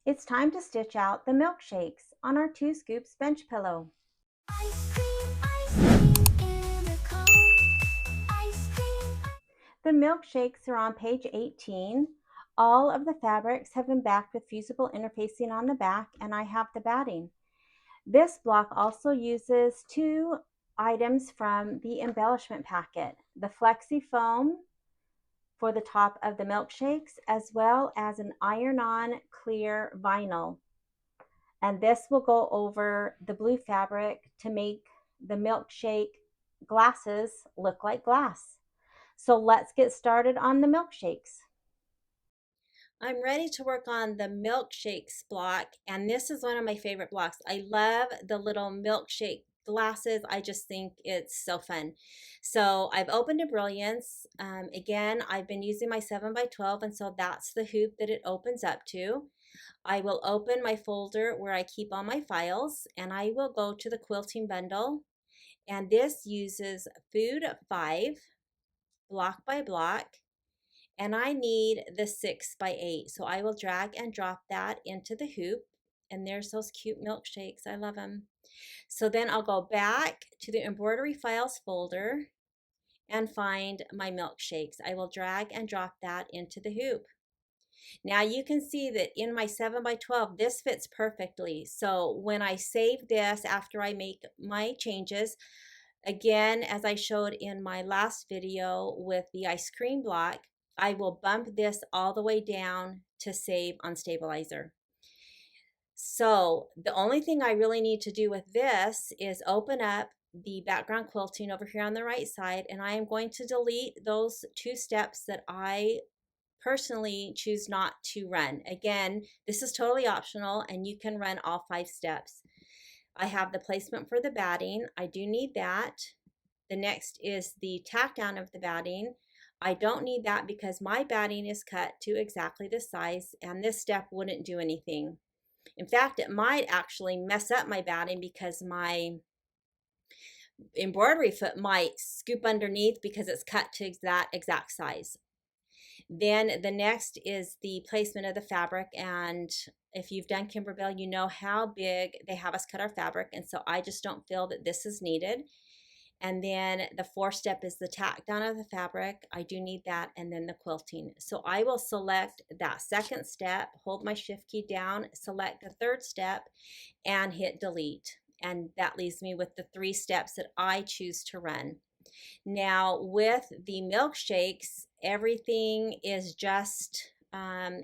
It's time to stitch out the milkshakes on our 2 scoops bench pillow. Ice cream in a cone. Ice cream. The milkshakes are on page 18. All of the fabrics have been backed with fusible interfacing on the back, and I have the batting. This block also uses 2 items from the embellishment packet, the Flexi Foam for the top of the milkshakes, as well as an iron-on clear vinyl. And this will go over the blue fabric to make the milkshake glasses look like glass. So let's get started on the milkshakes. I'm ready to work on the milkshakes block, and this is one of my favorite blocks. I love the little milkshake glasses. I just think it's so fun. So I've opened a Brilliance. Again, I've been using my 7x12, and so that's the hoop that it opens up to. I will open my folder where I keep all my files, and I will go to the quilting bundle, and this uses Food 5 block by block, and I need the 6x8, so I will drag and drop that into the hoop, and there's those cute milkshakes. I love them. So then I'll go back to the embroidery files folder and find my milkshakes. I will drag and drop that into the hoop. Now you can see that in my 7x12, this fits perfectly. So when I save this after I make my changes, again, as I showed in my last video with the ice cream block, I will bump this all the way down to save on stabilizer. So the only thing I really need to do with this is open up the background quilting over here on the right side, and I am going to delete those 2 steps that I personally choose not to run. Again, this is totally optional, and you can run all 5 steps. I have the placement for the batting. I do need that. The next is the tack down of the batting. I don't need that because my batting is cut to exactly the size, and this step wouldn't do anything. In fact, it might actually mess up my batting because my embroidery foot might scoop underneath because it's cut to that exact size. Then the next is the placement of the fabric, and if you've done Kimberbell, you know how big they have us cut our fabric, and so I just don't feel that this is needed. And then the 4th step is the tack down of the fabric. I do need that, and then the quilting. So I will select that 2nd step, hold my shift key down, select the 3rd step, and hit delete. And that leaves me with the 3 steps that I choose to run. Now with the milkshakes, everything is just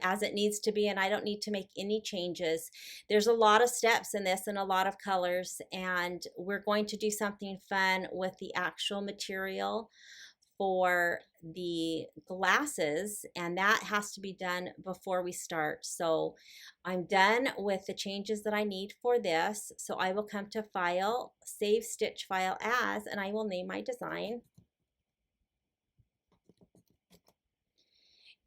as it needs to be, and I don't need to make any changes. There's a lot of steps in this and a lot of colors, and we're going to do something fun with the actual material for the glasses, and that has to be done before we start. So I'm done with the changes that I need for this, so I will come to File, Save Stitch File As, and I will name my design.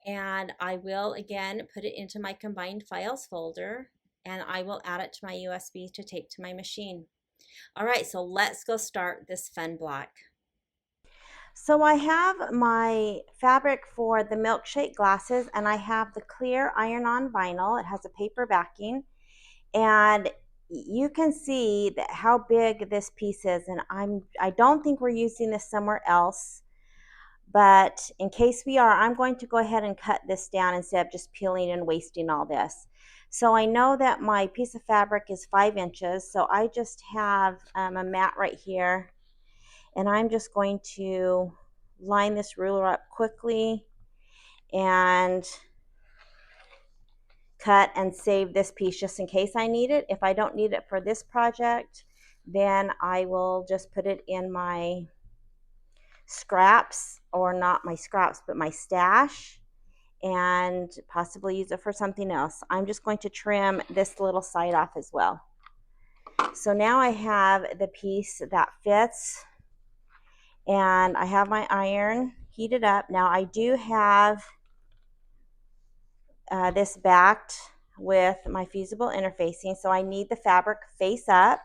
And I will again put it into my combined files folder, and I will add it to my USB to take to my machine. All right, so let's go start this fun block. So I have my fabric for the milkshake glasses, and I have the clear iron-on vinyl. It has a paper backing, and you can see that how big this piece is, and I don't think we're using this somewhere else. But in case we are, I'm going to go ahead and cut this down instead of just peeling and wasting all this. So I know that my piece of fabric is 5 inches, so I just have a mat right here, and I'm just going to line this ruler up quickly and cut and save this piece just in case I need it. If I don't need it for this project, then I will just put it in my scraps, or not my scraps, but my stash, and possibly use it for something else. I'm just going to trim this little side off as well. So now I have the piece that fits, and I have my iron heated up. Now I do have this backed with my fusible interfacing, so I need the fabric face up,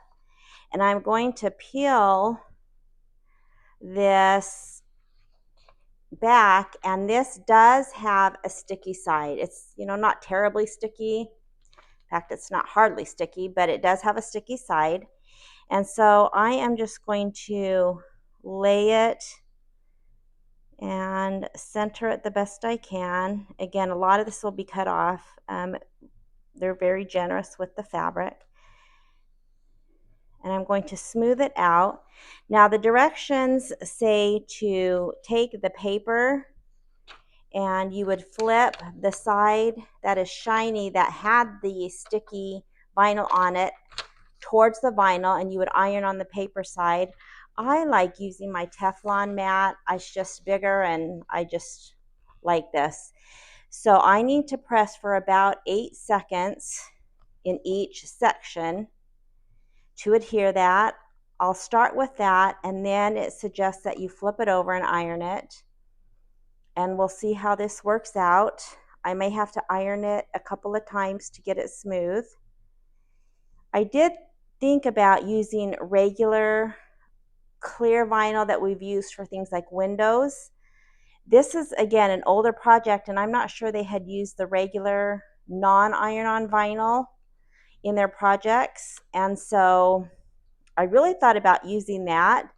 and I'm going to peel this back, and this does have a sticky side. It's, you know, not terribly sticky, fact, it's not hardly sticky, but it does have a sticky side. And so I am just going to lay it and center it the best I can. Again, a lot of this will be cut off. They're very generous with the fabric. And I'm going to smooth it out. Now the directions say to take the paper and you would flip the side that is shiny that had the sticky vinyl on it towards the vinyl, and you would iron on the paper side. I like using my Teflon mat. It's just bigger and I just like this. So I need to press for about 8 seconds in each section to adhere that. I'll start with that, and then it suggests that you flip it over and iron it. And we'll see how this works out. I may have to iron it a couple of times to get it smooth. I did think about using regular clear vinyl that we've used for things like windows. This is, again, an older project, and I'm not sure they had used the regular non-iron-on vinyl in their projects. And so I really thought about using that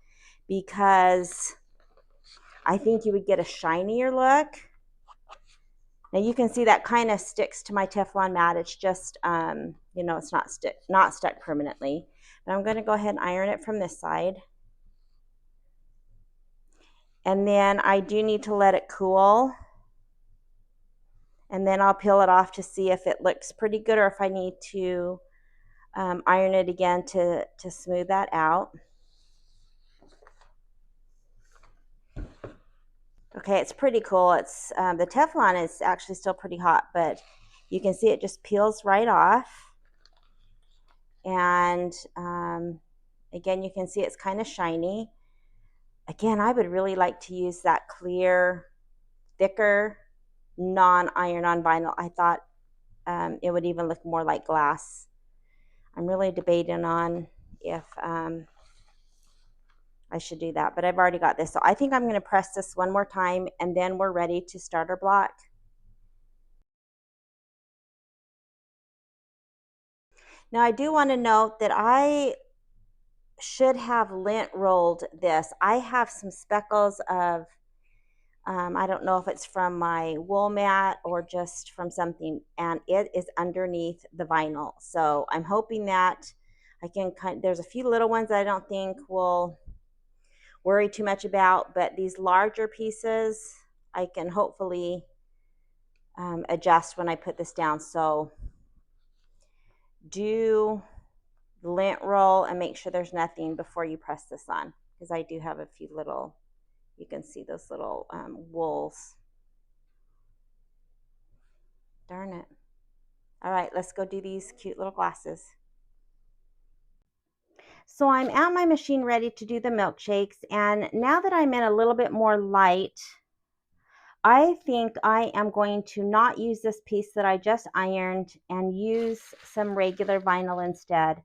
because I think you would get a shinier look. Now you can see that kind of sticks to my Teflon mat. It's just, you know, it's not stuck permanently. But I'm going to go ahead and iron it from this side. And then I do need to let it cool. And then I'll peel it off to see if it looks pretty good or if I need to iron it again to smooth that out. Okay, it's pretty cool. It's the Teflon is actually still pretty hot, but you can see it just peels right off. And again, you can see it's kind of shiny. Again, I would really like to use that clear, thicker, non-iron-on vinyl. I thought it would even look more like glass. I'm really debating on if I should do that, but I've already got this. So I think I'm going to press this one more time, and then we're ready to start our block. Now I do want to note that I should have lint rolled this. I have some speckles of, I don't know if it's from my wool mat or just from something, and it is underneath the vinyl. So I'm hoping that I can there's a few little ones that I don't think will worry too much about, but these larger pieces I can hopefully adjust when I put this down. So do lint roll and make sure there's nothing before you press this on, because I do have a few little, you can see those little wools. Darn it. All right, let's go do these cute little glasses. So I'm at my machine ready to do the milkshakes, and now that I'm in a little bit more light, I think I am going to not use this piece that I just ironed and use some regular vinyl instead.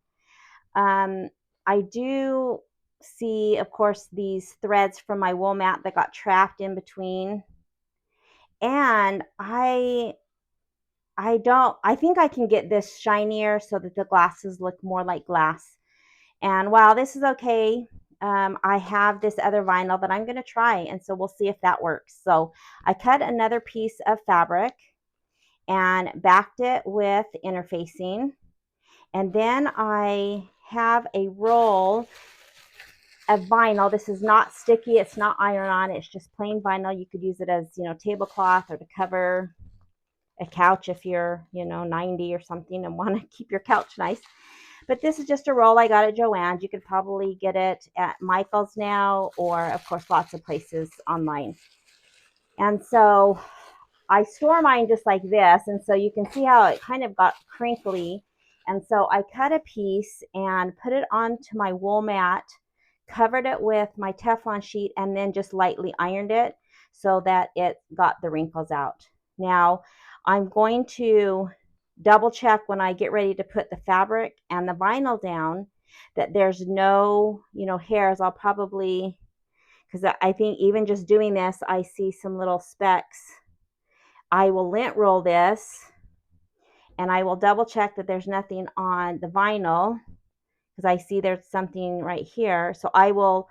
I do see, of course, these threads from my wool mat that got trapped in between, and I think I can get this shinier so that the glasses look more like glass. And while this is okay, I have this other vinyl that I'm going to try, and so we'll see if that works. So I cut another piece of fabric and backed it with interfacing, and then I have a roll of vinyl. This is not sticky, it's not iron-on, it's just plain vinyl. You could use it as, you know, tablecloth or to cover a couch if you're, you know, 90 or something and want to keep your couch nice. But this is just a roll I got at Joann's. You could probably get it at Michael's now, or of course lots of places online. And so I store mine just like this, and so you can see how it kind of got crinkly. And so I cut a piece and put it onto my wool mat, covered it with my Teflon sheet, and then just lightly ironed it so that it got the wrinkles out. Now I'm going to double check when I get ready to put the fabric and the vinyl down that there's no, you know, hairs. I'll probably, because I think even just doing this, I see some little specks. I will lint roll this and I will double check that there's nothing on the vinyl because I see there's something right here. So I will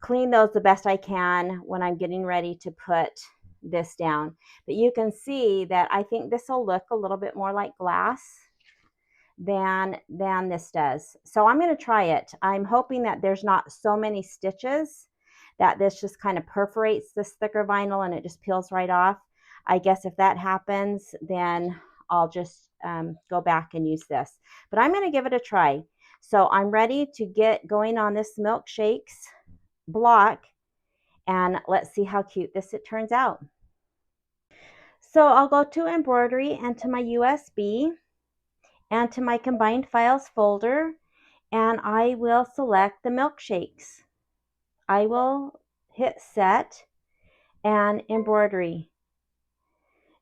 clean those the best I can when I'm getting ready to put this down. But you can see that I think this will look a little bit more like glass than this does. So I'm going to try it. I'm hoping that there's not so many stitches that this just kind of perforates this thicker vinyl and it just peels right off. I guess if that happens, then I'll just go back and use this. But I'm going to give it a try. So I'm ready to get going on this milkshakes block, and let's see how cute this it turns out. So I'll go to embroidery and to my USB and to my combined files folder, and I will select the milkshakes. I will hit set and embroidery.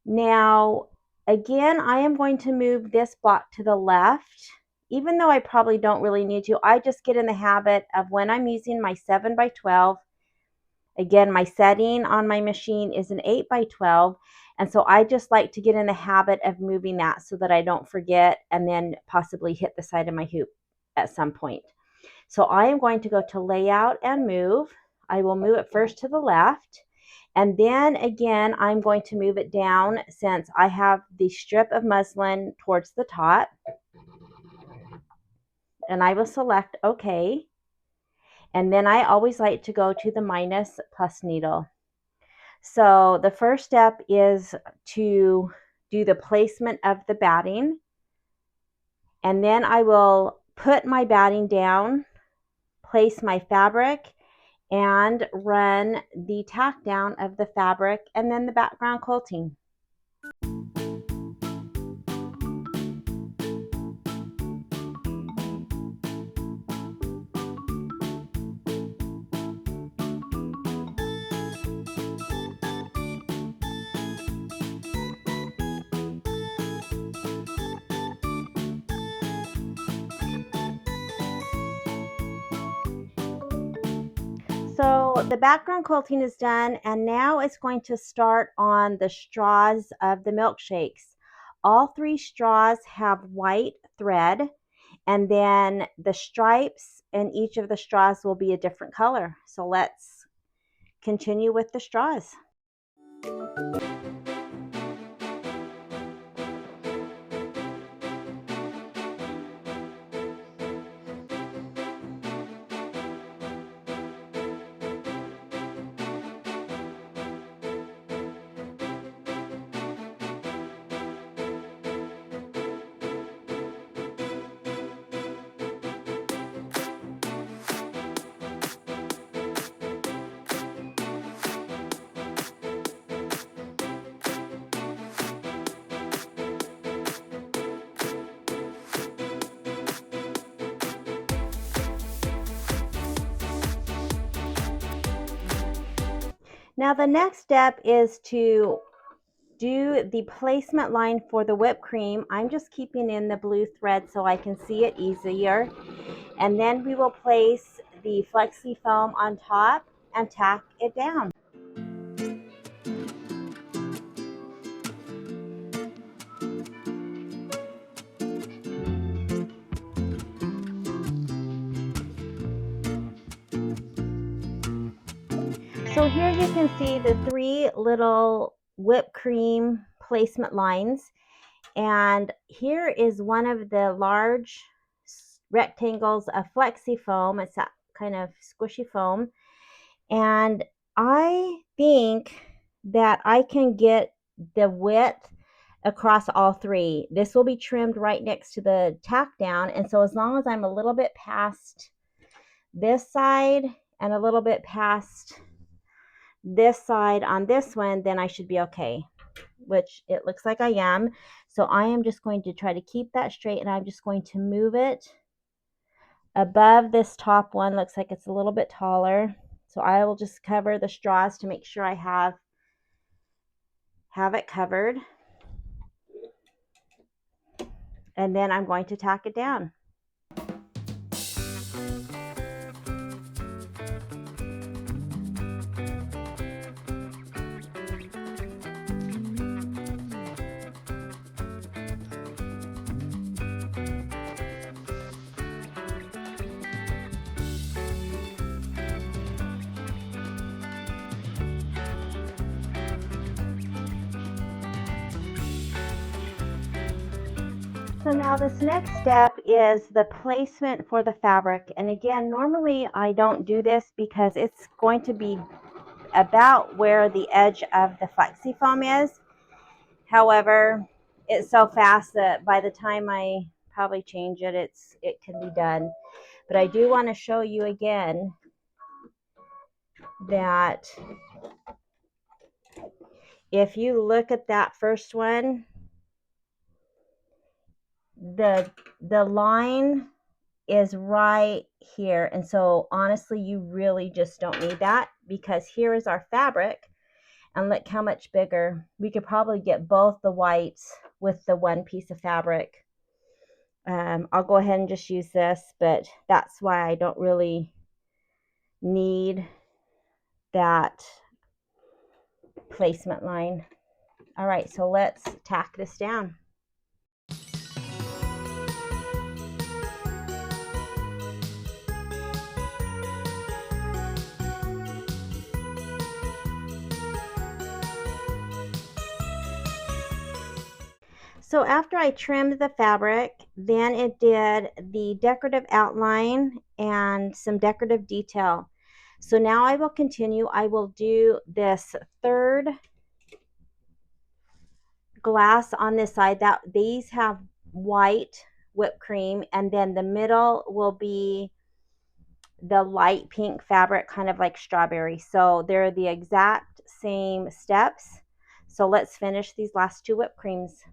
Now, again, I am going to move this block to the left. Even though I probably don't really need to, I just get in the habit of when I'm using my 7x12. Again, my setting on my machine is an 8x12. And so I just like to get in the habit of moving that so that I don't forget and then possibly hit the side of my hoop at some point. So I am going to go to layout and move. I will move it first to the left. And then again, I'm going to move it down since I have the strip of muslin towards the top. And I will select OK. And then I always like to go to the minus plus needle. So the first step is to do the placement of the batting. And then I will put my batting down, place my fabric, and run the tack down of the fabric and then the background quilting. So the background quilting is done, and now it's going to start on the straws of the milkshakes. All 3 straws have white thread, and then the stripes in each of the straws will be a different color. So let's continue with the straws. Now the next step is to do the placement line for the whipped cream. I'm just keeping in the blue thread so I can see it easier. And then we will place the flexi foam on top and tack it down. So here you can see the 3 little whipped cream placement lines, and here is one of the large rectangles of flexi foam. It's that kind of squishy foam, and I think that I can get the width across all 3. This will be trimmed right next to the tack down, and so as long as I'm a little bit past this side and a little bit past this side on this one, then I should be okay, which it looks like I am. So I am just going to try to keep that straight, and I'm just going to move it above this top one. Looks like it's a little bit taller, so I will just cover the straws to make sure I have it covered, and then I'm going to tack it down. So now this next step is the placement for the fabric. And again, normally I don't do this because it's going to be about where the edge of the flexi foam is. However, it's so fast that by the time I probably change it, it can be done. But I do want to show you again that if you look at that first one, the line is right here. And so honestly, you really just don't need that, because here is our fabric. And look how much bigger. We could probably get both the whites with the one piece of fabric. I'll go ahead and just use this, but that's why I don't really need that placement line. All right, so let's tack this down. So after I trimmed the fabric, then it did the decorative outline and some decorative detail. So now I will continue. I will do this third glass on this side. That these have white whipped cream, and then the middle will be the light pink fabric, kind of like strawberry. So they're the exact same steps. So let's finish these last two whipped creams.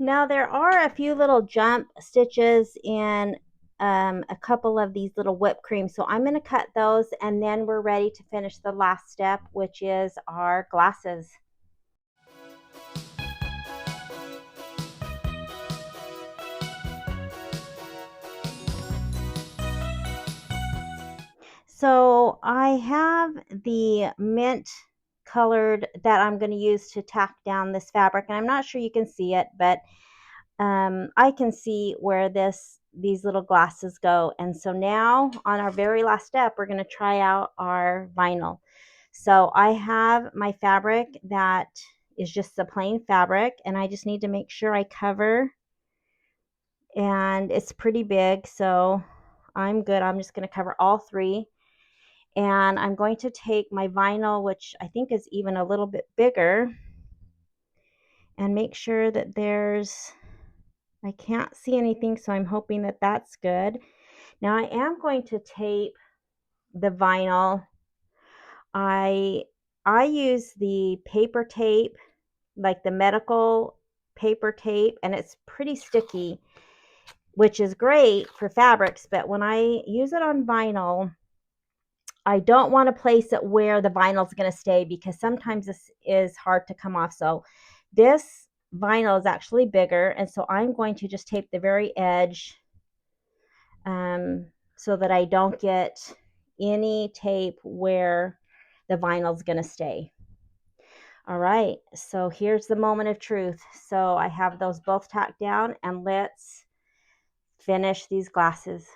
Now there are a few little jump stitches in a couple of these little whipped creams. So I'm going to cut those, and then we're ready to finish the last step, which is our glasses. So I have the mint colored that I'm going to use to tack down this fabric, and I'm not sure you can see it, but I can see where these little glasses go. And so now on our very last step, we're going to try out our vinyl. So I have my fabric that is just the plain fabric, and I just need to make sure I cover, and it's pretty big, so I'm good. I'm just going to cover all three. And I'm going to take my vinyl, which I think is even a little bit bigger, and make sure that I can't see anything, so I'm hoping that that's good. Now I am going to tape the vinyl. I use the paper tape, like the medical paper tape, and it's pretty sticky, which is great for fabrics, but when I use it on vinyl, I don't want to place it where the vinyl is going to stay, because sometimes this is hard to come off. So this vinyl is actually bigger, and so I'm going to just tape the very edge so that I don't get any tape where the vinyl is going to stay. All right, so here's the moment of truth. So I have those both tacked down, and let's finish these glasses.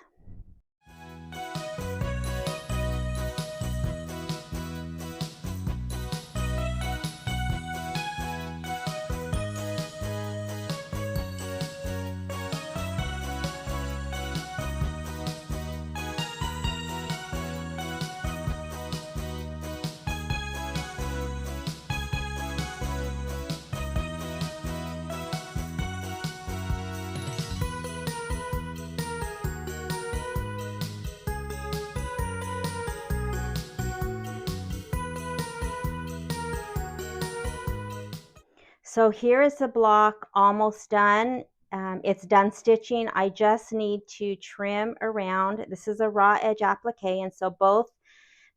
So here is the block almost done. It's done stitching. I just need to trim around. This is a raw edge applique, and so both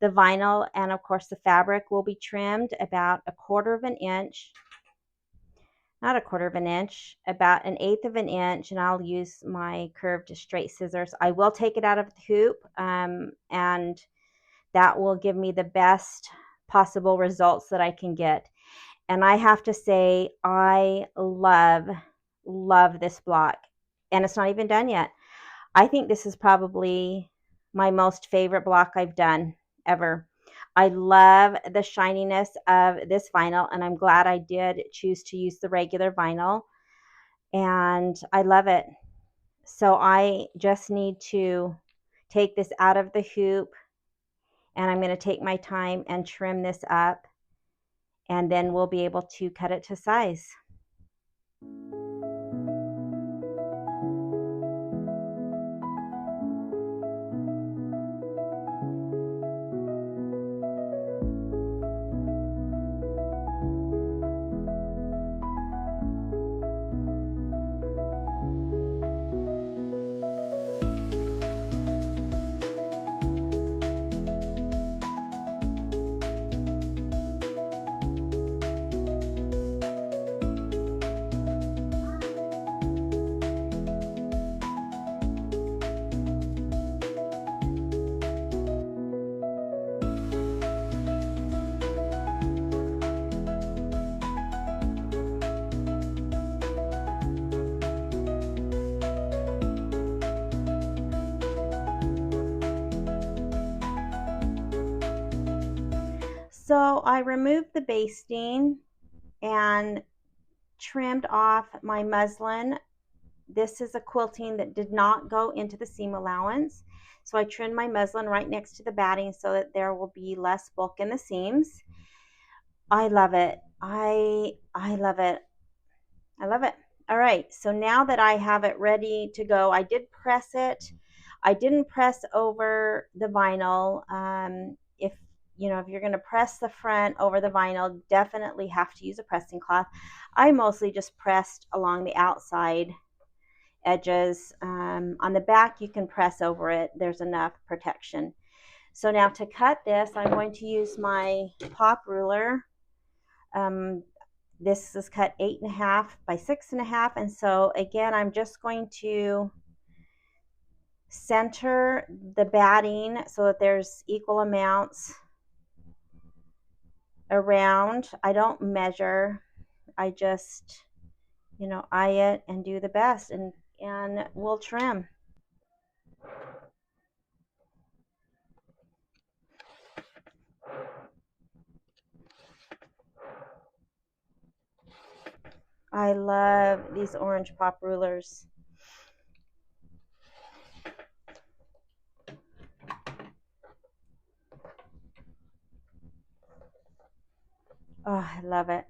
the vinyl and of course the fabric will be trimmed about 1/4 of an inch. not a quarter of an inch, about 1/8 of an inch, and I'll use my curved straight scissors. I will take it out of the hoop, and that will give me the best possible results that I can get. And I have to say, I love this block. And it's not even done yet. I think this is probably my most favorite block I've done ever. I love the shininess of this vinyl, and I'm glad I did choose to use the regular vinyl. And I love it. So I just need to take this out of the hoop, and I'm going to take my time and trim this up, and then we'll be able to cut it to size. So I removed the basting and trimmed off my muslin. This is a quilting that did not go into the seam allowance. So I trimmed my muslin right next to the batting so that there will be less bulk in the seams. I love it. I love it. I love it. All right, so now that I have it ready to go, I did press it. I didn't press over the vinyl. If you're going to press the front over the vinyl, definitely have to use a pressing cloth. I mostly just pressed along the outside edges. On the back, you can press over it. There's enough protection. So now to cut this, I'm going to use my pop ruler. This is cut 8.5 by 6.5, and so again, I'm just going to center the batting so that there's equal amounts around. I don't measure. I just, eye it and do the best, and we'll trim. I love these orange pop rulers. Oh, I love it.